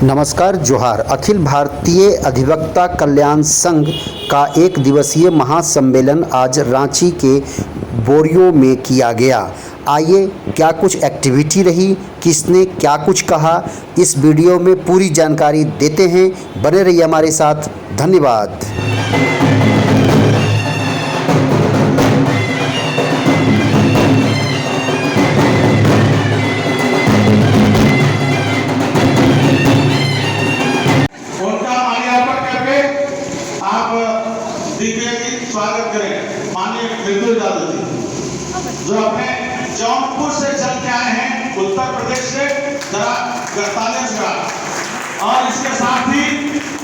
नमस्कार जोहार। अखिल भारतीय अधिवक्ता कल्याण संघ का एक दिवसीय महासम्मेलन आज रांची के बोरियो में किया गया। आइए क्या कुछ एक्टिविटी रही, किसने क्या कुछ कहा, इस वीडियो में पूरी जानकारी देते हैं। बने रहिए हमारे साथ। धन्यवाद। स्वागत करें माननीय मृदुल यादव जी, जो अपने जौनपुर से चल के आए हैं, उत्तर प्रदेश से 48 ग्राम। और इसके साथ ही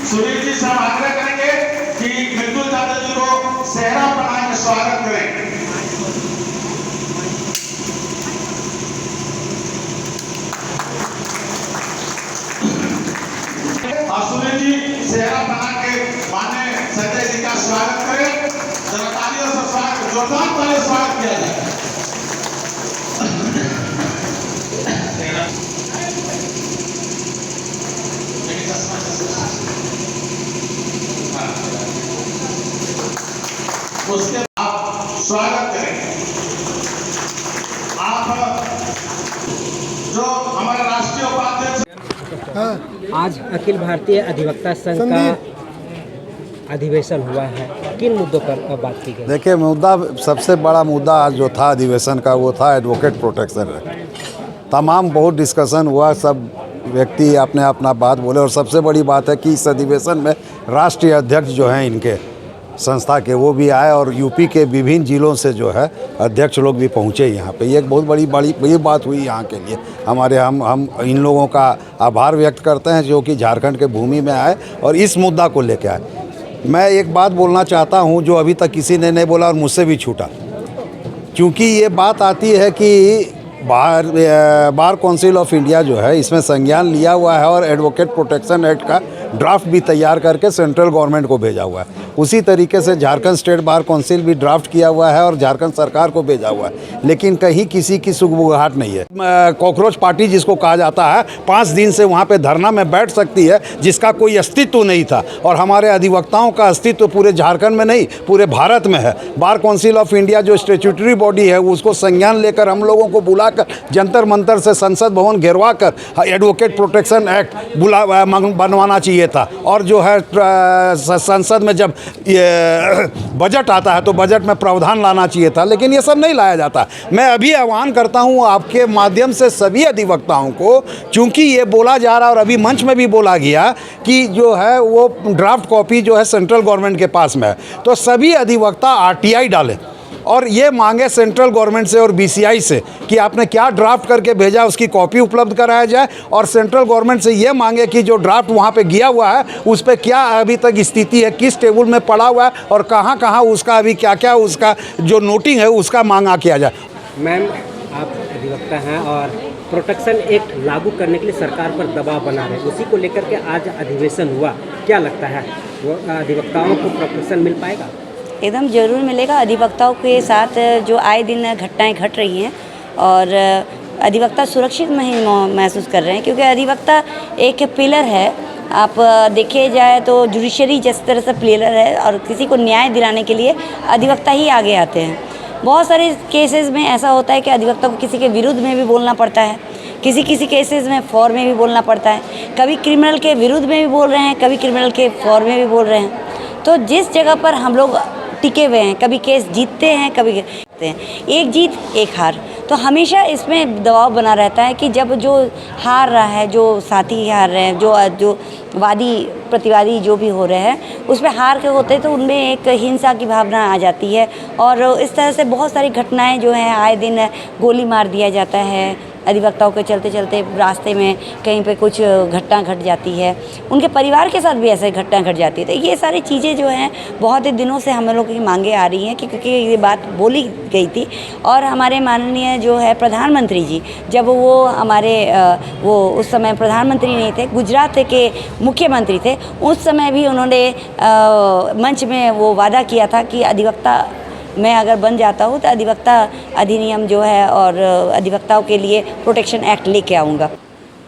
सुनील जी से हम आग्रह करेंगे कि मृदुल यादव जी को सेहरा पहना के स्वागत करें। और सुनील जी सेहरा पहना के माननीय संजय जी का स्वागत करें। तालियों से स्वागत, जोरदार तालियों से स्वागत किया जाए। उसके आप स्वागत करें। आप जो हमारे राष्ट्रीय उपाध्यक्ष। आज अखिल भारतीय अधिवक्ता संघ का अधिवेशन हुआ है, किन मुद्दों पर बात की गई? देखिए, मुद्दा सबसे बड़ा मुद्दा आज जो था अधिवेशन का, वो था एडवोकेट प्रोटेक्शन एक्ट। तमाम बहुत डिस्कशन हुआ, सब व्यक्ति अपने अपना बात बोले, और सबसे बड़ी बात है कि इस अधिवेशन में राष्ट्रीय अध्यक्ष जो हैं इनके संस्था के, वो भी आए, और यूपी के विभिन्न जिलों से जो है अध्यक्ष लोग भी पहुँचे यहाँ पे। ये एक बहुत बड़ी बात हुई यहाँ के लिए। हम इन लोगों का आभार व्यक्त करते हैं जो कि झारखंड के भूमि में आए और इस मुद्दा को लेकर आए। मैं एक बात बोलना चाहता हूं जो अभी तक किसी ने नहीं बोला और मुझसे भी छूटा, क्योंकि ये बात आती है कि बार काउंसिल ऑफ इंडिया जो है इसमें संज्ञान लिया हुआ है और एडवोकेट प्रोटेक्शन एक्ट का ड्राफ्ट भी तैयार करके सेंट्रल गवर्नमेंट को भेजा हुआ है। उसी तरीके से झारखंड स्टेट बार काउंसिल भी ड्राफ्ट किया हुआ है और झारखंड सरकार को भेजा हुआ है, लेकिन कहीं किसी की सुगबुगाहट नहीं है। कॉकरोच पार्टी जिसको कहा जाता है, 5 दिन से वहाँ पे धरना में बैठ सकती है, जिसका कोई अस्तित्व नहीं था। और हमारे अधिवक्ताओं का अस्तित्व पूरे झारखंड में नहीं, पूरे भारत में है। बार काउंसिल ऑफ इंडिया जो स्टैट्यूटरी बॉडी है, उसको संज्ञान लेकर हम लोगों को बुलाकर जंतर मंतर से संसद भवन घेरवा कर एडवोकेट प्रोटेक्शन एक्ट बनवाना चाहिए था। और जो है संसद में जब ये बजट आता है तो बजट में प्रावधान लाना चाहिए था, लेकिन ये सब नहीं लाया जाता। मैं अभी आह्वान करता हूँ आपके माध्यम से सभी अधिवक्ताओं को, चूँकि ये बोला जा रहा है और अभी मंच में भी बोला गया कि जो है वो ड्राफ्ट कॉपी जो है सेंट्रल गवर्नमेंट के पास में है, तो सभी अधिवक्ता RTI डालें और ये मांगे सेंट्रल गवर्नमेंट से और BCI से कि आपने क्या ड्राफ्ट करके भेजा, उसकी कॉपी उपलब्ध कराया जाए। और सेंट्रल गवर्नमेंट से ये मांगे कि जो ड्राफ्ट वहाँ पे गया हुआ है उस पर क्या अभी तक स्थिति है, किस टेबल में पड़ा हुआ है और कहाँ कहाँ उसका अभी क्या क्या उसका जो नोटिंग है उसका मांगा किया जाए। मैम, आप अधिवक्ता हैं और प्रोटेक्शन एक्ट लागू करने के लिए सरकार पर दबाव बना रहे हैं, उसी को लेकर के आज अधिवेशन हुआ। क्या लगता है वो अधिवक्ताओं को प्रोटेक्शन मिल पाएगा? एकदम ज़रूर मिलेगा। अधिवक्ताओं के साथ जो आए दिन घटनाएं घट रही हैं और अधिवक्ता सुरक्षित महसूस कर रहे हैं, क्योंकि अधिवक्ता एक पिलर है। आप देखे जाए तो जुडिशरी जिस तरह से पिलर है और किसी को न्याय दिलाने के लिए अधिवक्ता ही आगे आते हैं। बहुत सारे केसेस में ऐसा होता है कि अधिवक्ता को किसी के विरुद्ध में भी बोलना पड़ता है, किसी केसेस में फॉर में भी बोलना पड़ता है। कभी क्रिमिनल के विरुद्ध में भी बोल रहे हैं, कभी क्रिमिनल के फॉर में भी बोल रहे हैं। तो जिस जगह पर हम लोग टिके हुए हैं, कभी केस जीतते हैं, कभी जीतते हैं, एक जीत एक हार, तो हमेशा इसमें दबाव बना रहता है कि जब जो हार रहा है, जो साथी हार रहे हैं, जो वादी प्रतिवादी जो भी हो रहे हैं उस पर हार के होते हैं, तो उनमें एक हिंसा की भावना आ जाती है। और इस तरह से बहुत सारी घटनाएं जो हैं, आए दिन गोली मार दिया जाता है, अधिवक्ताओं के चलते चलते रास्ते में कहीं पे कुछ घटना घट जाती है, उनके परिवार के साथ भी ऐसे घटना घट जाती है। तो ये सारी चीज़ें जो हैं बहुत ही दिनों से हम लोग की मांगे आ रही हैं कि क्योंकि ये बात बोली गई थी। और हमारे माननीय जो है प्रधानमंत्री जी, जब वो हमारे वो उस समय प्रधानमंत्री नहीं थे, गुजरात के मुख्यमंत्री थे, उस समय भी उन्होंने मंच में वो वादा किया था कि अधिवक्ता मैं अगर बन जाता हूँ तो अधिवक्ता अधिनियम जो है और अधिवक्ताओं के लिए प्रोटेक्शन एक्ट लेके आऊँगा।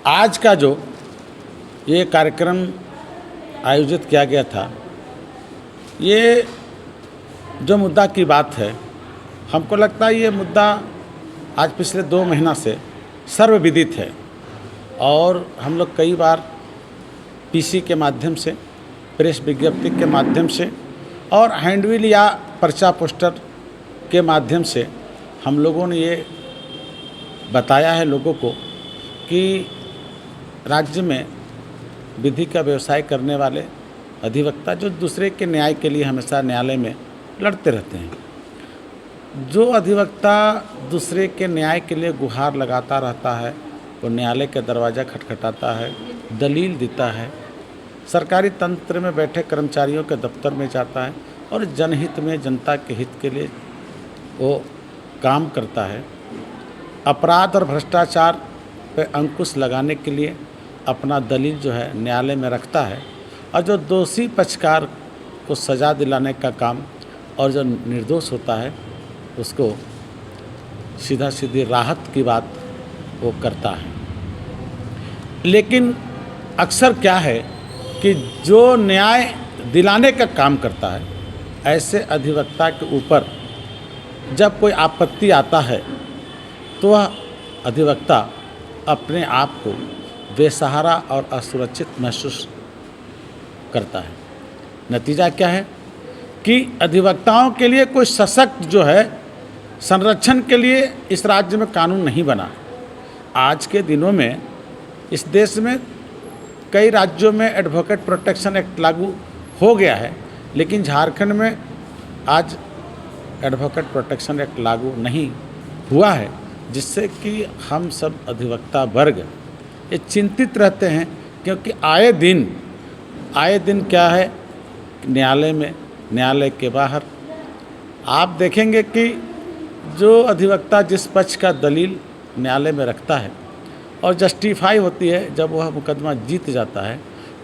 आज का जो ये कार्यक्रम आयोजित किया गया था। ये जो मुद्दा की बात है, हमको लगता है ये मुद्दा आज पिछले 2 महीना से सर्वविदित है और हम लोग कई बार पीसी के माध्यम से, प्रेस विज्ञप्ति के माध्यम से और हैंडबिल या पर्चा पोस्टर के माध्यम से हम लोगों ने ये बताया है लोगों को कि राज्य में विधि का व्यवसाय करने वाले अधिवक्ता जो दूसरे के न्याय के लिए हमेशा न्यायालय में लड़ते रहते हैं, जो अधिवक्ता दूसरे के न्याय के लिए गुहार लगाता रहता है, वो न्यायालय का दरवाज़ा खटखटाता है, दलील देता है, सरकारी तंत्र में बैठे कर्मचारियों के दफ्तर में जाता है और जनहित में, जनता के हित के लिए वो काम करता है। अपराध और भ्रष्टाचार पे अंकुश लगाने के लिए अपना दलील जो है न्यायालय में रखता है और जो दोषी पक्षकार को सज़ा दिलाने का काम और जो निर्दोष होता है उसको सीधा सीधी राहत की बात वो करता है। लेकिन अक्सर क्या है कि जो न्याय दिलाने का काम करता है, ऐसे अधिवक्ता के ऊपर जब कोई आपत्ति आता है तो वह अधिवक्ता अपने आप को बेसहारा और असुरक्षित महसूस करता है। नतीजा क्या है कि अधिवक्ताओं के लिए कोई सशक्त जो है संरक्षण के लिए इस राज्य में कानून नहीं बना। आज के दिनों में इस देश में कई राज्यों में एडवोकेट प्रोटेक्शन एक्ट लागू हो गया है, लेकिन झारखंड में आज एडवोकेट प्रोटेक्शन एक्ट लागू नहीं हुआ है, जिससे कि हम सब अधिवक्ता वर्ग ये चिंतित रहते हैं क्योंकि आए दिन क्या है न्यायालय में, न्यायालय के बाहर आप देखेंगे कि जो अधिवक्ता जिस पक्ष का दलील न्यायालय में रखता है और जस्टिफाई होती है, जब वह मुकदमा जीत जाता है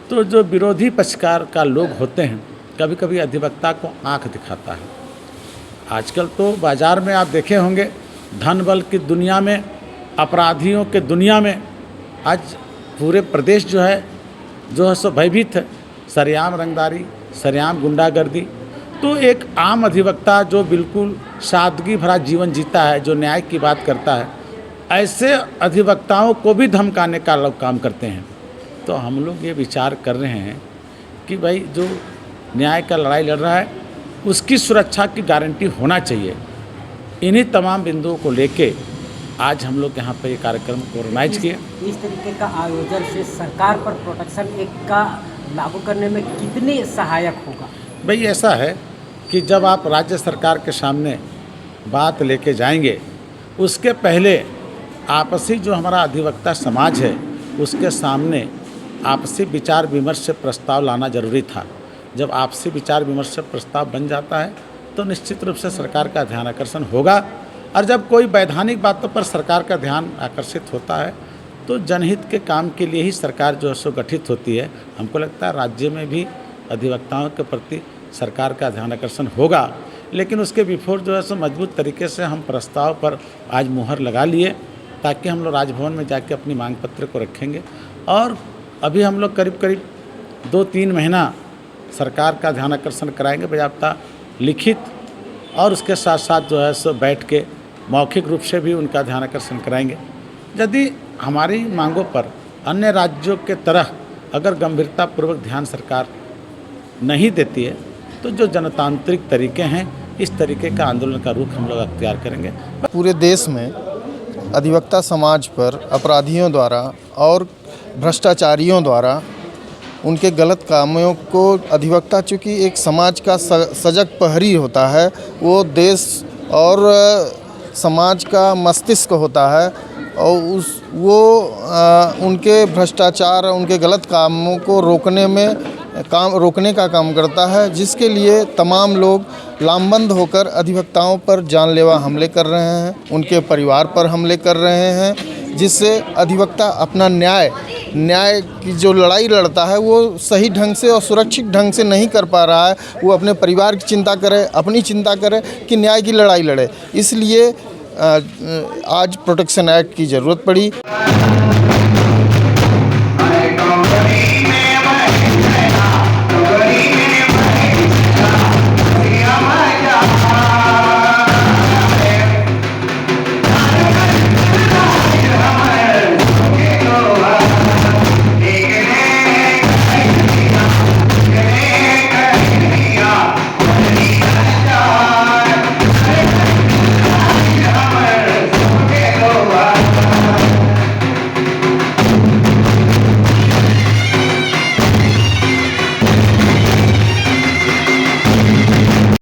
तो जो विरोधी पक्षकार का लोग होते हैं कभी कभी अधिवक्ता को आंख दिखाता है। आजकल तो बाज़ार में आप देखे होंगे धन बल की दुनिया में, अपराधियों के दुनिया में आज पूरे प्रदेश जो है सो भयभीत है। सरेआम रंगदारी, सरेआम गुंडागर्दी। तो एक आम अधिवक्ता जो बिल्कुल सादगी भरा जीवन जीता है, जो न्याय की बात करता है, ऐसे अधिवक्ताओं को भी धमकाने का लोग काम करते हैं। तो हम लोग ये विचार कर रहे हैं कि भाई जो न्याय का लड़ाई लड़ रहा है उसकी सुरक्षा की गारंटी होना चाहिए। इन्हीं तमाम बिंदुओं को लेके आज हम लोग यहाँ पर ये कार्यक्रम को ऑर्गेनाइज किए। इस तरीके का आयोजन से सरकार पर प्रोटेक्शन एक्ट का लागू करने में कितने सहायक होगा? भाई ऐसा है कि जब आप राज्य सरकार के सामने बात लेके जाएंगे, उसके पहले आपसी जो हमारा अधिवक्ता समाज है उसके सामने आपसी विचार विमर्श से प्रस्ताव लाना जरूरी था। जब आपसी विचार विमर्श से प्रस्ताव बन जाता है तो निश्चित रूप से सरकार का ध्यान आकर्षण होगा, और जब कोई वैधानिक बातों पर सरकार का ध्यान आकर्षित होता है तो जनहित के काम के लिए ही सरकार जो है सो गठित होती है। हमको लगता है राज्य में भी अधिवक्ताओं के प्रति सरकार का ध्यान आकर्षण होगा, लेकिन उसके बिफोर जो है सो मजबूत तरीके से हम प्रस्ताव पर आज मुहर लगा लिए ताकि हम लोग राजभवन में जाके अपनी मांग पत्र को रखेंगे। और अभी हम लोग करीब 2-3 महीना सरकार का ध्यान आकर्षण कराएंगे बाकायदा लिखित, और उसके साथ साथ जो है सो बैठ के मौखिक रूप से भी उनका ध्यान आकर्षण कराएंगे। यदि हमारी मांगों पर अन्य राज्यों के तरह अगर गंभीरतापूर्वक ध्यान सरकार नहीं देती है तो जो जनतांत्रिक तरीके हैं इस तरीके का आंदोलन का रुख हम लोग अख्तियार करेंगे। पूरे देश में अधिवक्ता समाज पर अपराधियों द्वारा और भ्रष्टाचारियों द्वारा उनके गलत कामों को अधिवक्ता चूँकि एक समाज का सजग प्रहरी होता है, वो देश और समाज का मस्तिष्क होता है और उनके भ्रष्टाचार, उनके गलत कामों को रोकने का काम करता है, जिसके लिए तमाम लोग लामबंद होकर अधिवक्ताओं पर जानलेवा हमले कर रहे हैं, उनके परिवार पर हमले कर रहे हैं, जिससे अधिवक्ता अपना न्याय की जो लड़ाई लड़ता है वो सही ढंग से और सुरक्षित ढंग से नहीं कर पा रहा है। वो अपने परिवार की चिंता करे, अपनी चिंता करे कि न्याय की लड़ाई लड़े। इसलिए आज प्रोटेक्शन एक्ट की ज़रूरत पड़ी।